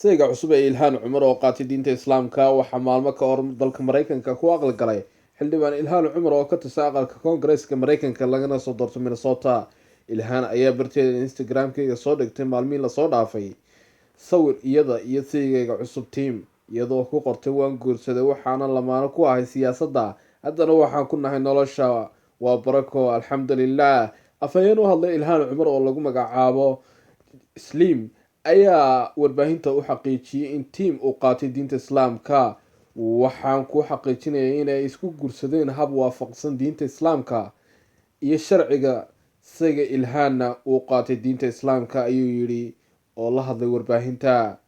sayga cusub ee Ilhaan Cumar oo qaatay diinta Islaamka waxaa maalmo ka hor dalka Mareykanka ku aqal galay xildhibaan Ilhaan Cumar oo ka tirsan aqalka Koongareeska Mareykanka lagana soo doorto Minnesota. Ilhaan ayaa barteeda Instagram-keega soo dhigtay maalmihi lasoo dhaafay sawir iyada iyo saygeega cusub Tim, iyadoo ku qortay waan guursaday waxaana lamaano ku ahay siyaasadda, haddana waxaan ku nahay nolosha, waa barako alxamdulilah. Afhayeen u hadlay Ilhaan Cumar oo lagu magacaabo Slim ayaa warbaahinta u xaqiijiyay in Tim uu qaatay diinta Islaamka. Waxaan ku xaqiijinayaa inay isku guursadeen hab waafaqsan diinta Islaamka iyo sharciga. Sayga Ilhaanna uu qaatay diinta Islaamka, ayuu yidhi oo la hadlay warbaahinta.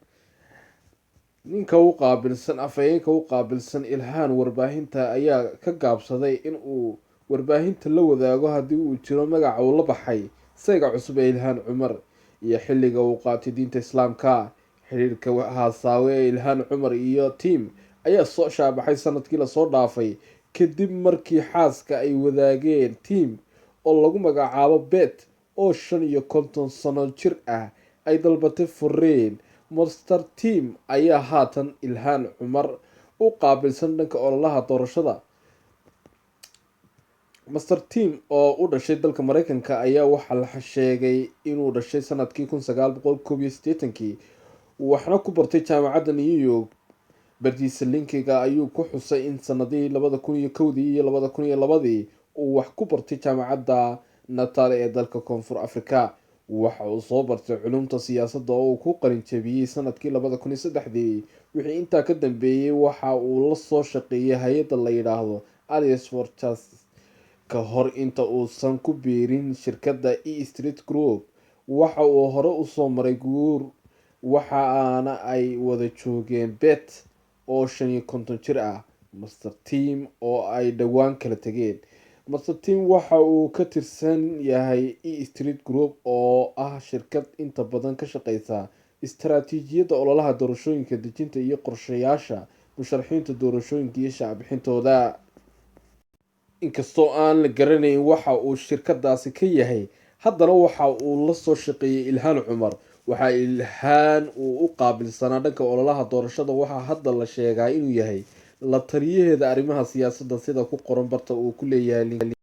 Afhayeenka u qaabilsan Ilhaan warbaahinta ayaa ka gaabsaday in uu warbaahinta la wadaago haddii uu jiro magaca uu la baxay sayga cusub ee Ilhaan Cumar iyo xilliga uu qaatay diinta Islaamka. Xiriirka haasaawe ee Ilhaan Cumar iyo Tim ayaa soo shaabaxay sanadkii lasoo dhaafay kadib markii xaaska ay wadaageen Tim oo lagu magacaabo Beth oo 55 sano jir ah ay dalbatay furiin. Master Tim ayaa haatan Ilhaan Cumar u qaabilsan dhanka ololaha doorashada. Master Tim oo u dhashay dalka Mareykanka ayaa waxaa la sheegay inuu dhashay sanadkii 1981 waxna ku bartay jaamacadda New York. Bartiisa linkiga ayuu ku xusay in sanadihii 2001 iyo 2002 uu wax ku bartay jaamacadda Natal ee dalka Koonfur Afrika. Waxa uu soo bartay culumta siyaasadda oo uu ku qalin jabiyay sanadkii 2003. Wixii intaa ka dambeeyay waxa uu la soo shaqeeyay hay'adda la yiraahdo Alliance for Justice ka hor inta uusan ku biirin shirkadda E Street Group. Waxa uu hore u soo maray guur waxaana ay wada joogeen Beth oo 55 jir ah, Master Tim oo ay dhawaan kala tageen. Master Tim waxa uu ka tirsan yahay E Street Group oo ah shirkad inta badan ka shaqeysa istaraatiijiyadda ololaha doorashooyinka, dejinta iyo qorshayaasha musharaxiinta doorashooyinka iyo shacbixintooda. Inkastoo aan la garanayn waxa uu shirkadaasi ka yahay, haddana waxa uu la soo shaqeeyay Ilhaan Cumar. Waxa Ilhaan uu u qaabilsanaa dhanka ololaha doorashada. Waxaa hadda la sheegaa inuu yahay la taliyaheeda arrimaha siyaasadda sida ku qoran barta uu ku leeyahay